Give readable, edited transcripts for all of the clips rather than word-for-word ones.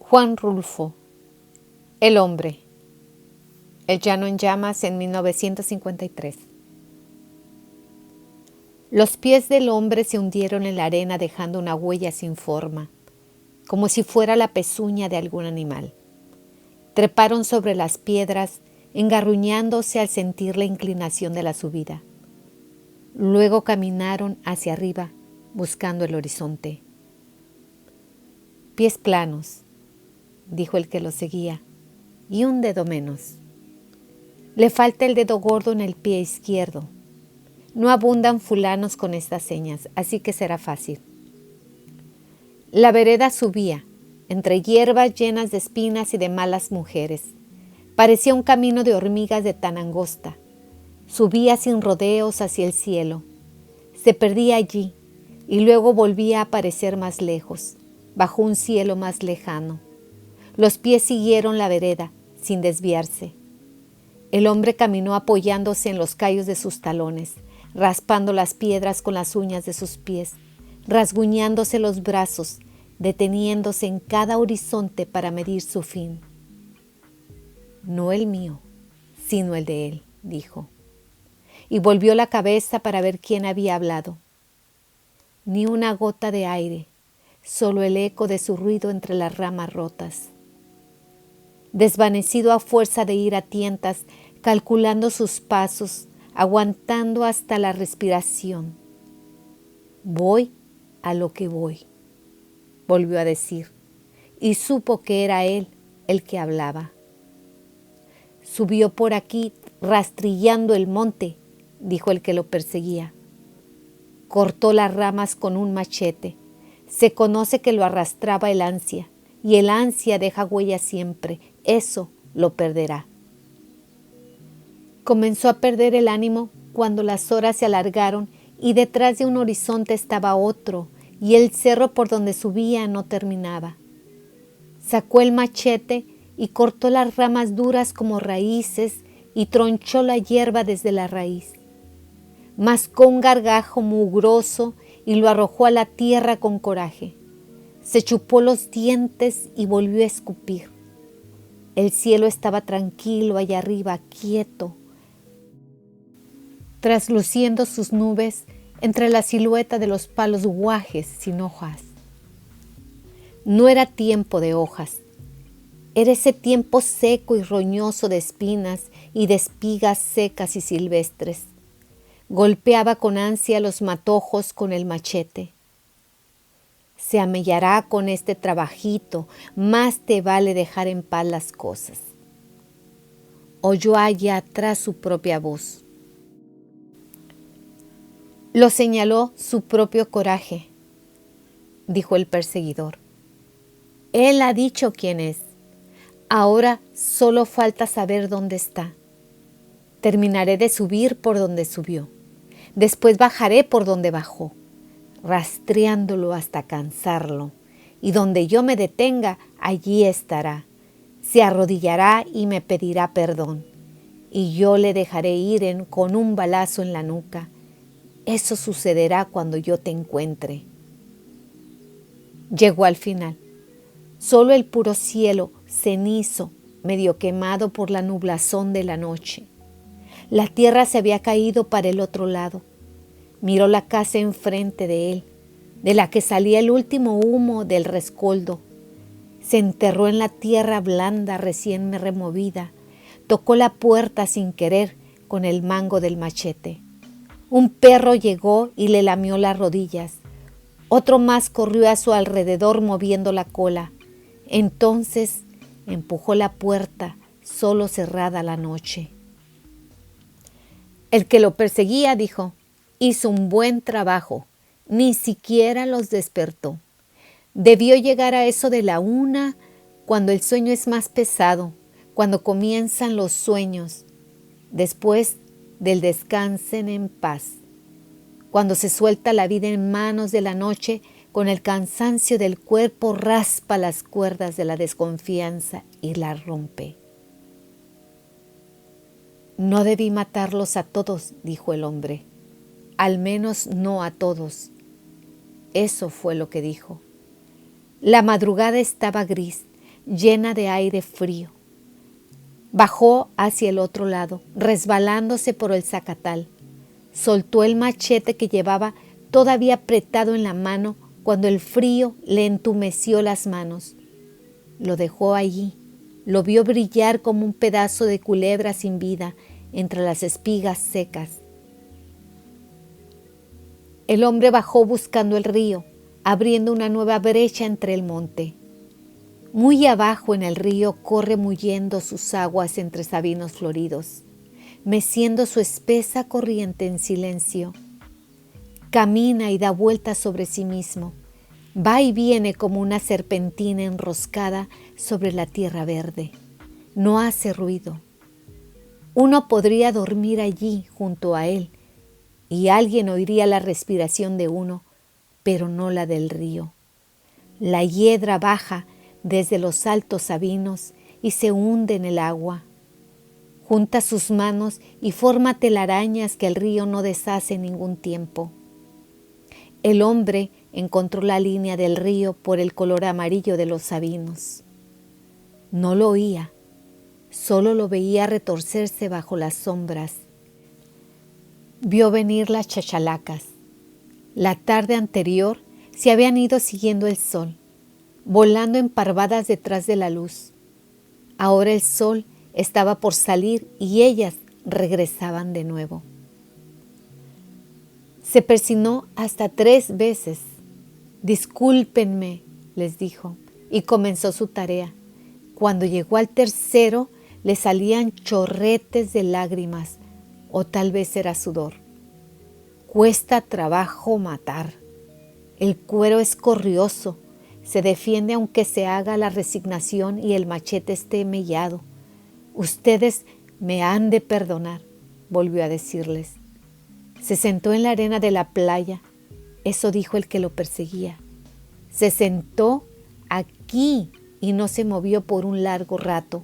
Juan Rulfo, El hombre. El llano en llamas en 1953. Los pies del hombre se hundieron en la arena dejando una huella sin forma, como si fuera la pezuña de algún animal. Treparon sobre las piedras, engarruñándose al sentir la inclinación de la subida. Luego caminaron hacia arriba, buscando el horizonte. Pies planos, dijo el que lo seguía, y un dedo menos. Le falta el dedo gordo en el pie izquierdo. No abundan fulanos con estas señas, así que será fácil. La vereda subía, entre hierbas llenas de espinas y de malas mujeres. Parecía un camino de hormigas de tan angosta. Subía sin rodeos hacia el cielo. Se perdía allí y luego volvía a aparecer más lejos, bajo un cielo más lejano. Los pies siguieron la vereda, sin desviarse. El hombre caminó apoyándose en los callos de sus talones, raspando las piedras con las uñas de sus pies, rasguñándose los brazos, deteniéndose en cada horizonte para medir su fin. No el mío, sino el de él, dijo. Y volvió la cabeza para ver quién había hablado. Ni una gota de aire, solo el eco de su ruido entre las ramas rotas. Desvanecido a fuerza de ir a tientas, calculando sus pasos, aguantando hasta la respiración. Voy a lo que voy, volvió a decir, y supo que era él el que hablaba. Subió por aquí rastrillando el monte, dijo el que lo perseguía. Cortó las ramas con un machete. Se conoce que lo arrastraba el ansia, y el ansia deja huella siempre. Eso lo perderá. Comenzó a perder el ánimo cuando las horas se alargaron y detrás de un horizonte estaba otro y el cerro por donde subía no terminaba. Sacó el machete y cortó las ramas duras como raíces y tronchó la hierba desde la raíz. Mascó un gargajo mugroso y lo arrojó a la tierra con coraje. Se chupó los dientes y volvió a escupir. El cielo estaba tranquilo allá arriba, quieto, trasluciendo sus nubes entre la silueta de los palos guajes sin hojas. No era tiempo de hojas, era ese tiempo seco y roñoso de espinas y de espigas secas y silvestres. Golpeaba con ansia los matojos con el machete. Se amellará con este trabajito, más te vale dejar en paz las cosas. Oyó allá atrás su propia voz. Lo señaló su propio coraje, dijo el perseguidor. Él ha dicho quién es. Ahora solo falta saber dónde está. Terminaré de subir por donde subió. Después bajaré por donde bajó, rastreándolo hasta cansarlo. Y donde yo me detenga, allí estará. Se arrodillará y me pedirá perdón. Y yo le dejaré ir con un balazo en la nuca. Eso sucederá cuando yo te encuentre. Llegó al final. Solo el puro cielo, cenizo, medio quemado por la nublazón de la noche. La tierra se había caído para el otro lado. Miró la casa enfrente de él, de la que salía el último humo del rescoldo. Se enterró en la tierra blanda recién removida. Tocó la puerta sin querer con el mango del machete. Un perro llegó y le lamió las rodillas. Otro más corrió a su alrededor moviendo la cola. Entonces empujó la puerta, solo cerrada la noche. El que lo perseguía, dijo, hizo un buen trabajo. Ni siquiera los despertó. Debió llegar a eso de la 1, cuando el sueño es más pesado, cuando comienzan los sueños, después del descansen en paz, cuando se suelta la vida en manos de la noche, con el cansancio del cuerpo raspa las cuerdas de la desconfianza y las rompe. No debí matarlos a todos, dijo el hombre, al menos no a todos. Eso fue lo que dijo. La madrugada estaba gris, llena de aire frío. Bajó hacia el otro lado, resbalándose por el zacatal. Soltó el machete que llevaba todavía apretado en la mano cuando el frío le entumeció las manos. Lo dejó allí. Lo vio brillar como un pedazo de culebra sin vida entre las espigas secas. El hombre bajó buscando el río, abriendo una nueva brecha entre el monte. Muy abajo en el río corre muyendo sus aguas entre sabinos floridos, meciendo su espesa corriente en silencio. Camina y da vueltas sobre sí mismo. Va y viene como una serpentina enroscada sobre la tierra verde. No hace ruido. Uno podría dormir allí junto a él y alguien oiría la respiración de uno, pero no la del río. La hiedra baja desde los altos sabinos y se hunde en el agua. Junta sus manos y forma telarañas que el río no deshace en ningún tiempo. El hombre encontró la línea del río por el color amarillo de los sabinos. No lo oía, solo lo veía retorcerse bajo las sombras. Vio venir las chachalacas. La tarde anterior se habían ido siguiendo el sol, volando emparvadas detrás de la luz. Ahora el sol estaba por salir y ellas regresaban de nuevo. Se persinó hasta 3 veces. «Discúlpenme», les dijo, y comenzó su tarea. Cuando llegó al tercero, le salían chorretes de lágrimas, o tal vez era sudor. Cuesta trabajo matar. El cuero es corrioso, se defiende aunque se haga la resignación y el machete esté mellado. Ustedes me han de perdonar, volvió a decirles. Se sentó en la arena de la playa. Eso dijo el que lo perseguía. Se sentó aquí y no se movió por un largo rato.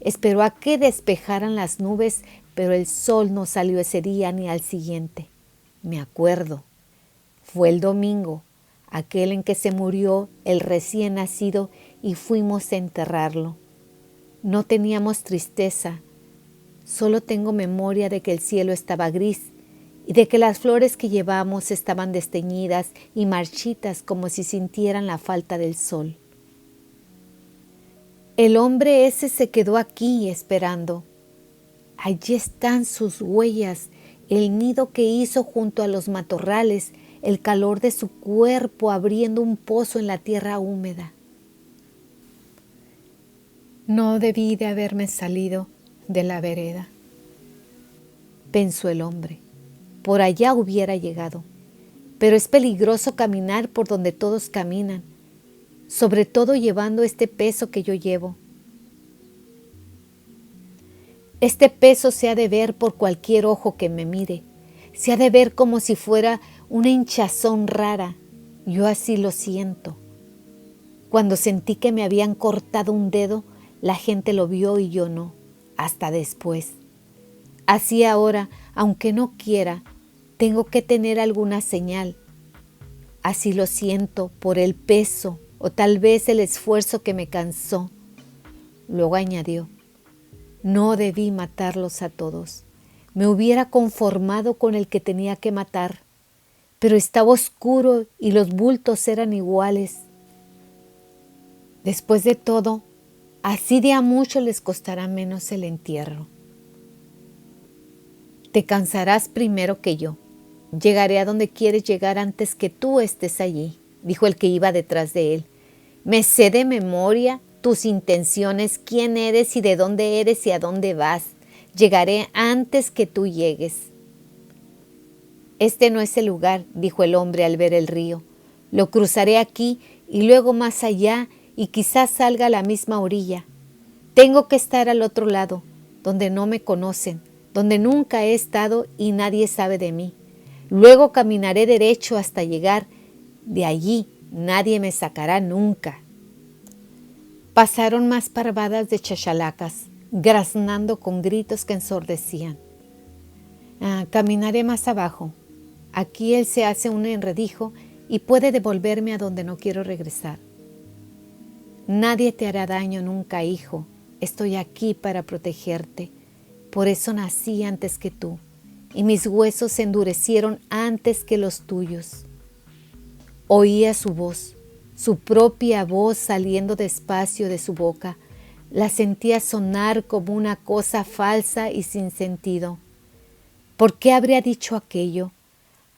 Esperó a que despejaran las nubes, pero el sol no salió ese día ni al siguiente. Me acuerdo. Fue el domingo, aquel en que se murió el recién nacido y fuimos a enterrarlo. No teníamos tristeza, solo tengo memoria de que el cielo estaba gris y de que las flores que llevamos estaban desteñidas y marchitas como si sintieran la falta del sol. El hombre ese se quedó aquí esperando. Allí están sus huellas, el nido que hizo junto a los matorrales, el calor de su cuerpo abriendo un pozo en la tierra húmeda. No debí de haberme salido de la vereda, pensó el hombre. Por allá hubiera llegado, pero es peligroso caminar por donde todos caminan, sobre todo llevando este peso que yo llevo. Este peso se ha de ver por cualquier ojo que me mire, se ha de ver como si fuera una hinchazón rara. Yo así lo siento. Cuando sentí que me habían cortado un dedo, la gente lo vio y yo no, hasta después. Así ahora, aunque no quiera, tengo que tener alguna señal. Así lo siento por el peso o tal vez el esfuerzo que me cansó. Luego añadió, no debí matarlos a todos. Me hubiera conformado con el que tenía que matar, pero estaba oscuro y los bultos eran iguales. Después de todo, así de a mucho les costará menos el entierro. Te cansarás primero que yo. Llegaré a donde quieres llegar antes que tú estés allí, dijo el que iba detrás de él. Me sé de memoria tus intenciones, quién eres y de dónde eres y a dónde vas. Llegaré antes que tú llegues. Este no es el lugar, dijo el hombre al ver el río. Lo cruzaré aquí y luego más allá y quizás salga a la misma orilla. Tengo que estar al otro lado, donde no me conocen, donde nunca he estado y nadie sabe de mí. Luego caminaré derecho hasta llegar. De allí nadie me sacará nunca. Pasaron más parvadas de chachalacas, graznando con gritos que ensordecían. Caminaré más abajo. Aquí él se hace un enredijo y puede devolverme a donde no quiero regresar. Nadie te hará daño nunca, hijo. Estoy aquí para protegerte. Por eso nací antes que tú, y mis huesos se endurecieron antes que los tuyos. Oía su voz, su propia voz saliendo despacio de su boca. La sentía sonar como una cosa falsa y sin sentido. ¿Por qué habría dicho aquello?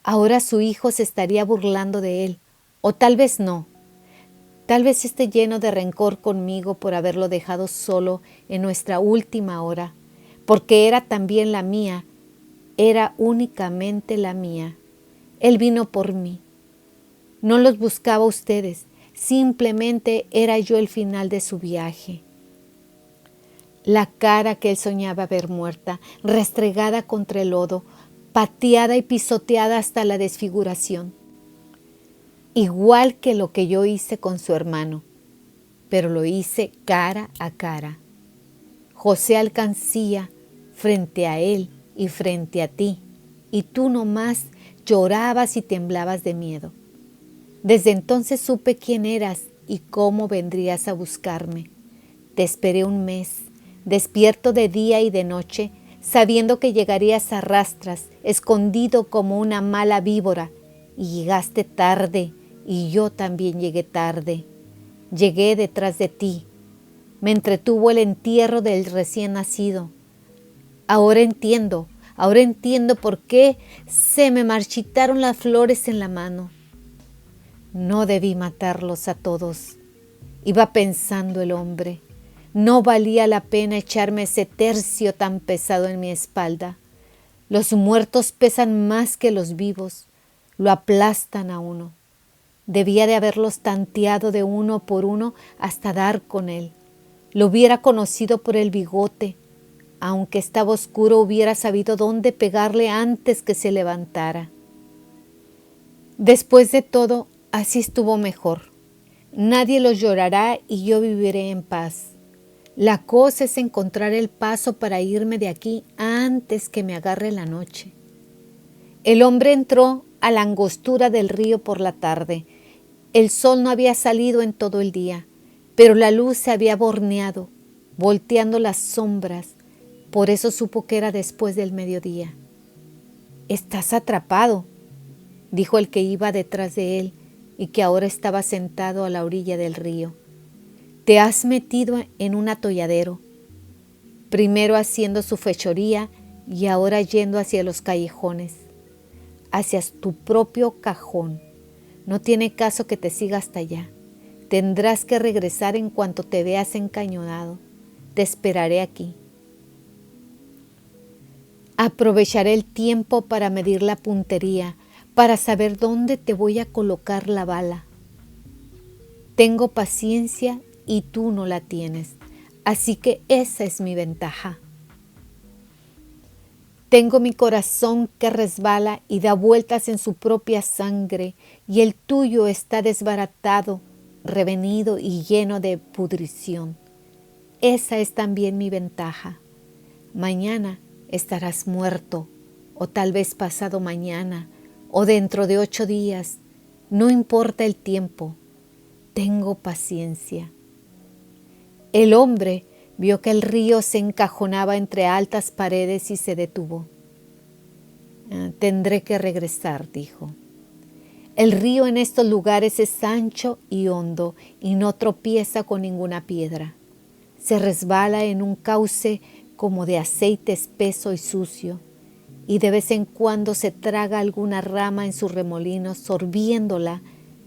Ahora su hijo se estaría burlando de él, o tal vez no. Tal vez esté lleno de rencor conmigo por haberlo dejado solo en nuestra última hora, porque era también la mía, era únicamente la mía. Él vino por mí. No los buscaba a ustedes, simplemente era yo el final de su viaje. La cara que él soñaba ver muerta, restregada contra el lodo, pateada y pisoteada hasta la desfiguración. Igual que lo que yo hice con su hermano, pero lo hice cara a cara. José alcancía frente a él y frente a ti, y tú nomás llorabas y temblabas de miedo. Desde entonces supe quién eras y cómo vendrías a buscarme. Te esperé un mes, despierto de día y de noche, sabiendo que llegarías a rastras, escondido como una mala víbora, y llegaste tarde, y yo también llegué tarde. Llegué detrás de ti. Me entretuvo el entierro del recién nacido. Ahora entiendo por qué se me marchitaron las flores en la mano. No debí matarlos a todos. Iba pensando el hombre. No valía la pena echarme ese tercio tan pesado en mi espalda. Los muertos pesan más que los vivos. Lo aplastan a uno. Debía de haberlos tanteado de uno por uno hasta dar con él. Lo hubiera conocido por el bigote. Aunque estaba oscuro, hubiera sabido dónde pegarle antes que se levantara. Después de todo, así estuvo mejor. Nadie los llorará y yo viviré en paz. La cosa es encontrar el paso para irme de aquí antes que me agarre la noche. El hombre entró a la angostura del río por la tarde. El sol no había salido en todo el día, pero la luz se había borneado, volteando las sombras. Por eso supo que era después del mediodía. «Estás atrapado», dijo el que iba detrás de él y que ahora estaba sentado a la orilla del río. «Te has metido en un atolladero, primero haciendo su fechoría y ahora yendo hacia los callejones, hacia tu propio cajón. No tiene caso que te siga hasta allá. Tendrás que regresar en cuanto te veas encañonado. Te esperaré aquí. Aprovecharé el tiempo para medir la puntería, para saber dónde te voy a colocar la bala. Tengo paciencia y tú no la tienes, así que esa es mi ventaja. Tengo mi corazón que resbala y da vueltas en su propia sangre, y el tuyo está desbaratado, revenido y lleno de pudrición. Esa es también mi ventaja. Mañana estarás muerto, o tal vez pasado mañana, o dentro de 8 días. No importa el tiempo. Tengo paciencia. El hombre vio que el río se encajonaba entre altas paredes y se detuvo. «Tendré que regresar», dijo. El río en estos lugares es ancho y hondo y no tropieza con ninguna piedra. Se resbala en un cauce como de aceite espeso y sucio, y de vez en cuando se traga alguna rama en su remolino, sorbiéndola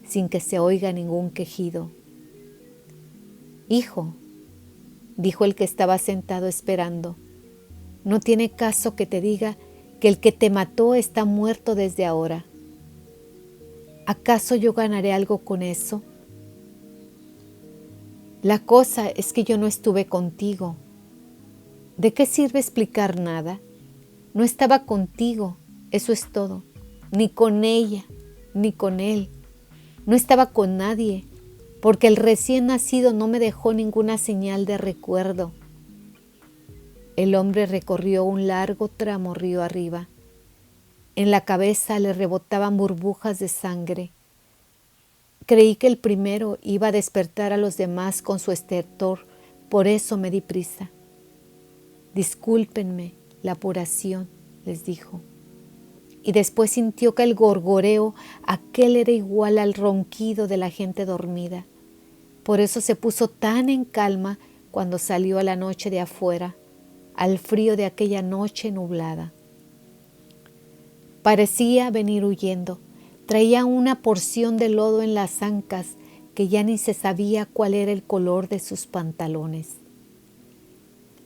sin que se oiga ningún quejido. «Hijo», dijo el que estaba sentado esperando, «no tiene caso que te diga que el que te mató está muerto desde ahora. ¿Acaso yo ganaré algo con eso? La cosa es que yo no estuve contigo. ¿De qué sirve explicar nada? No estaba contigo, eso es todo. Ni con ella, ni con él. No estaba con nadie, porque el recién nacido no me dejó ninguna señal de recuerdo». El hombre recorrió un largo tramo río arriba. En la cabeza le rebotaban burbujas de sangre. Creí que el primero iba a despertar a los demás con su estertor, por eso me di prisa. Discúlpenme la apuración, les dijo. Y después sintió que el gorgoreo aquel era igual al ronquido de la gente dormida. Por eso se puso tan en calma cuando salió a la noche de afuera, al frío de aquella noche nublada. Parecía venir huyendo. Traía una porción de lodo en las ancas que ya ni se sabía cuál era el color de sus pantalones.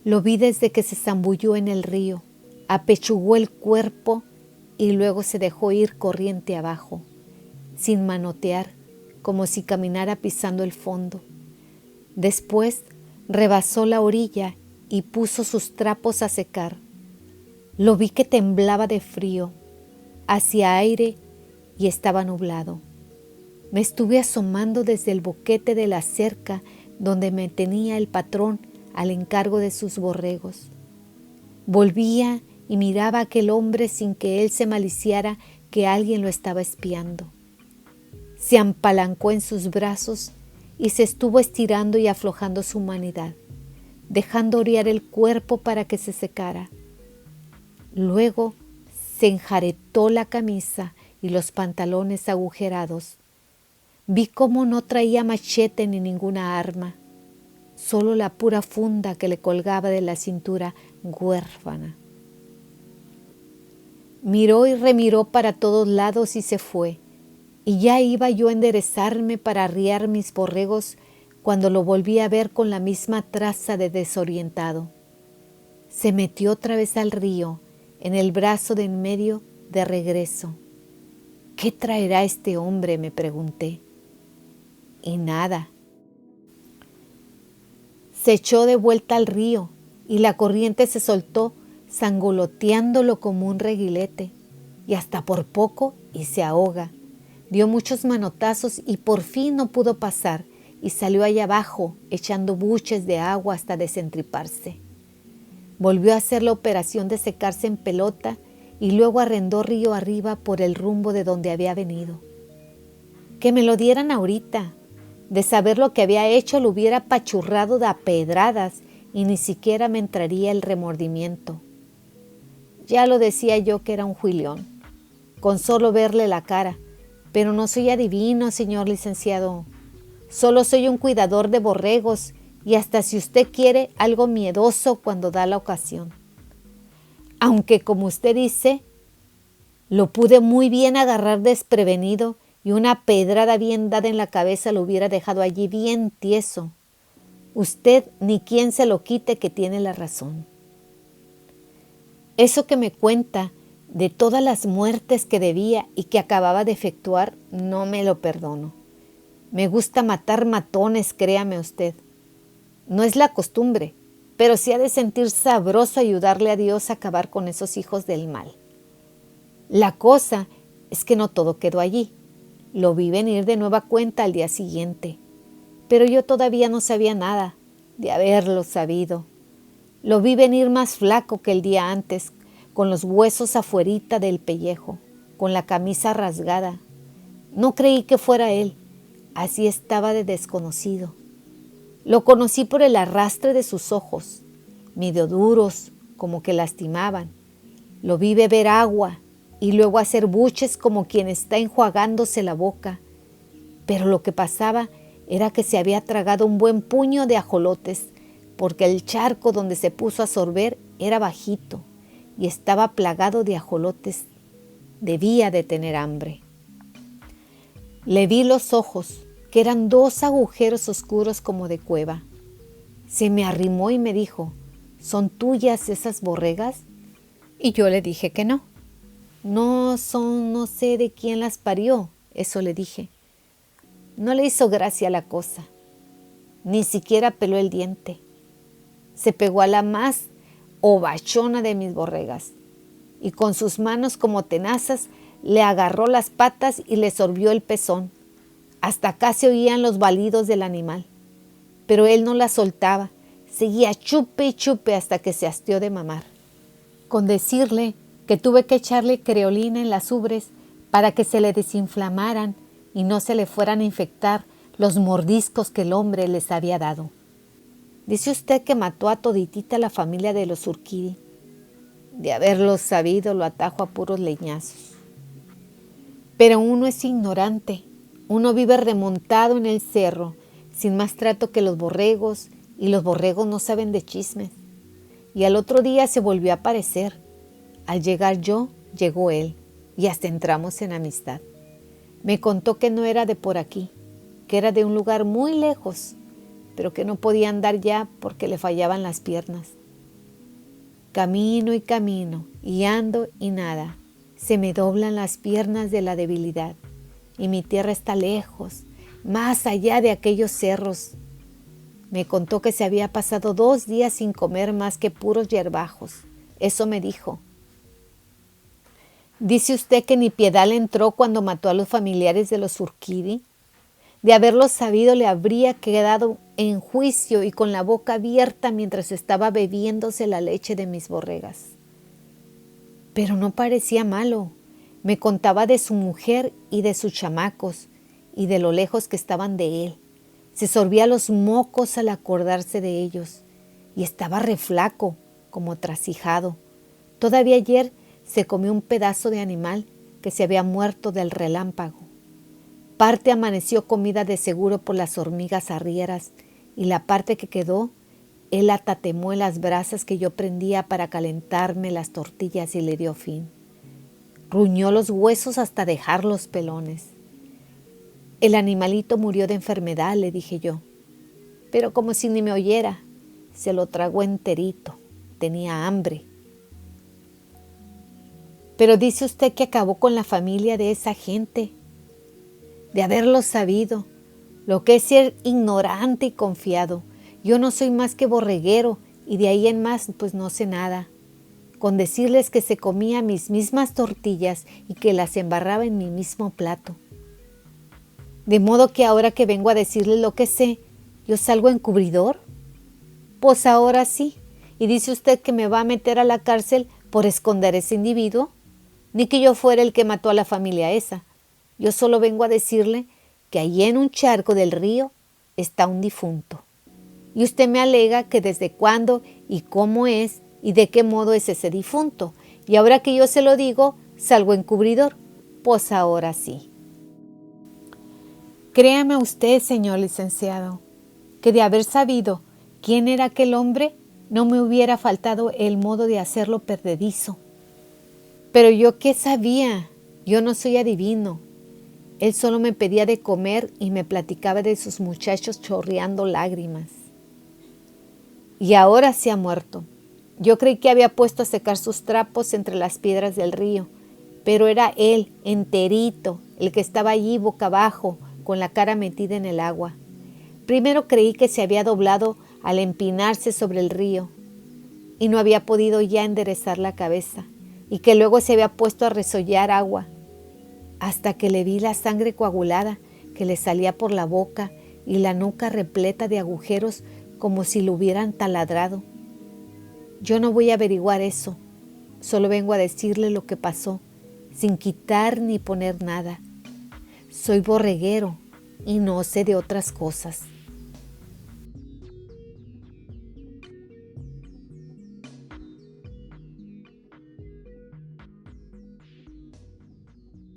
Lo vi desde que se zambulló en el río, apechugó el cuerpo y luego se dejó ir corriente abajo, sin manotear, como si caminara pisando el fondo. Después rebasó la orilla y puso sus trapos a secar. Lo vi que temblaba de frío, hacía aire y estaba nublado. Me estuve asomando desde el boquete de la cerca donde me tenía el patrón al encargo de sus borregos. Volvía y miraba a aquel hombre sin que él se maliciara que alguien lo estaba espiando. Se apalancó en sus brazos y se estuvo estirando y aflojando su humanidad, dejando orear el cuerpo para que se secara. Luego se enjaretó la camisa y los pantalones agujerados. Vi cómo no traía machete ni ninguna arma, solo la pura funda que le colgaba de la cintura huérfana. Miró y remiró para todos lados y se fue, y ya iba yo a enderezarme para arriar mis borregos cuando lo volví a ver con la misma traza de desorientado. Se metió otra vez al río, en el brazo de en medio, de regreso. ¿Qué traerá este hombre?, me pregunté. Y nada. Se echó de vuelta al río y la corriente se soltó, zangoloteándolo como un reguilete, y hasta por poco y se ahoga. Dio muchos manotazos y por fin no pudo pasar y salió allá abajo echando buches de agua hasta desentriparse. Volvió a hacer la operación de secarse en pelota y luego arrendó río arriba por el rumbo de donde había venido. Que me lo dieran ahorita. De saber lo que había hecho lo hubiera apachurrado de a pedradas y ni siquiera me entraría el remordimiento. Ya lo decía yo que era un juilión, con solo verle la cara, pero no soy adivino, señor licenciado. Solo soy un cuidador de borregos y hasta si usted quiere algo miedoso cuando da la ocasión. Aunque como usted dice, lo pude muy bien agarrar desprevenido y una pedrada bien dada en la cabeza lo hubiera dejado allí bien tieso. Usted ni quien se lo quite que tiene la razón. Eso que me cuenta de todas las muertes que debía y que acababa de efectuar, no me lo perdono. Me gusta matar matones, créame usted. No es la costumbre, pero sí ha de sentir sabroso ayudarle a Dios a acabar con esos hijos del mal. La cosa es que no todo quedó allí. Lo vi venir de nueva cuenta al día siguiente, pero yo todavía no sabía nada de haberlo sabido. Lo vi venir más flaco que el día antes, con los huesos afuerita del pellejo, con la camisa rasgada. No creí que fuera él, así estaba de desconocido. Lo conocí por el arrastre de sus ojos, medio duros, como que lastimaban. Lo vi beber agua y luego hacer buches como quien está enjuagándose la boca. Pero lo que pasaba era que se había tragado un buen puño de ajolotes, porque el charco donde se puso a sorber era bajito y estaba plagado de ajolotes. Debía de tener hambre. Le vi los ojos, que eran 2 agujeros oscuros como de cueva. Se me arrimó y me dijo, ¿son tuyas esas borregas? Y yo le dije que no. No son, no sé de quién las parió, eso le dije. No le hizo gracia la cosa, ni siquiera peló el diente. Se pegó a la más ovachona de mis borregas y con sus manos como tenazas le agarró las patas y le sorbió el pezón. Hasta acá se oían los balidos del animal, pero él no la soltaba, seguía chupe y chupe hasta que se hastió de mamar. Con decirle que tuve que echarle creolina en las ubres para que se le desinflamaran, y no se le fueran a infectar los mordiscos que el hombre les había dado. Dice usted que mató a toditita la familia de los Urquidi. De haberlo sabido, lo atajo a puros leñazos. Pero uno es ignorante. Uno vive remontado en el cerro, sin más trato que los borregos, y los borregos no saben de chismes. Y al otro día se volvió a aparecer. Al llegar yo, llegó él, y hasta entramos en amistad. Me contó que no era de por aquí, que era de un lugar muy lejos, pero que no podía andar ya porque le fallaban las piernas. Camino, y ando y nada. Se me doblan las piernas de la debilidad, y mi tierra está lejos, más allá de aquellos cerros. Me contó que se había pasado 2 días sin comer más que puros hierbajos. Eso me dijo. Dice usted que ni piedad le entró cuando mató a los familiares de los Urquidi. De haberlo sabido, le habría quedado en juicio y con la boca abierta mientras estaba bebiéndose la leche de mis borregas. Pero no parecía malo. Me contaba de su mujer y de sus chamacos y de lo lejos que estaban de él. Se sorbía los mocos al acordarse de ellos y estaba reflaco, como trasijado. Todavía ayer se comió un pedazo de animal que se había muerto del relámpago. Parte amaneció comida de seguro por las hormigas arrieras y la parte que quedó, él la tatemó en las brasas que yo prendía para calentarme las tortillas y le dio fin. Ruñó los huesos hasta dejarlos pelones. El animalito murió de enfermedad, le dije yo, pero como si ni me oyera, se lo tragó enterito, tenía hambre. Pero dice usted que acabó con la familia de esa gente. De haberlo sabido, lo que es ser ignorante y confiado. Yo no soy más que borreguero y de ahí en más pues no sé nada. Con decirles que se comía mis mismas tortillas y que las embarraba en mi mismo plato. De modo que ahora que vengo a decirles lo que sé, ¿yo salgo encubridor? Pues ahora sí. ¿Y dice usted que me va a meter a la cárcel por esconder ese individuo? Ni que yo fuera el que mató a la familia esa. Yo solo vengo a decirle que allí en un charco del río está un difunto. Y usted me alega que desde cuándo y cómo es y de qué modo es ese difunto. Y ahora que yo se lo digo, salgo encubridor. Pues ahora sí. Créame usted, señor licenciado, que de haber sabido quién era aquel hombre, no me hubiera faltado el modo de hacerlo perdedizo. Pero yo qué sabía, yo no soy adivino. Él solo me pedía de comer y me platicaba de sus muchachos chorreando lágrimas. Y ahora se ha muerto. Yo creí que había puesto a secar sus trapos entre las piedras del río, pero era él, enterito, el que estaba allí boca abajo, con la cara metida en el agua. Primero creí que se había doblado al empinarse sobre el río y no había podido ya enderezar la cabeza, y que luego se había puesto a resollar agua, hasta que le vi la sangre coagulada que le salía por la boca y la nuca repleta de agujeros como si lo hubieran taladrado. Yo no voy a averiguar eso, solo vengo a decirle lo que pasó, sin quitar ni poner nada. Soy borreguero y no sé de otras cosas.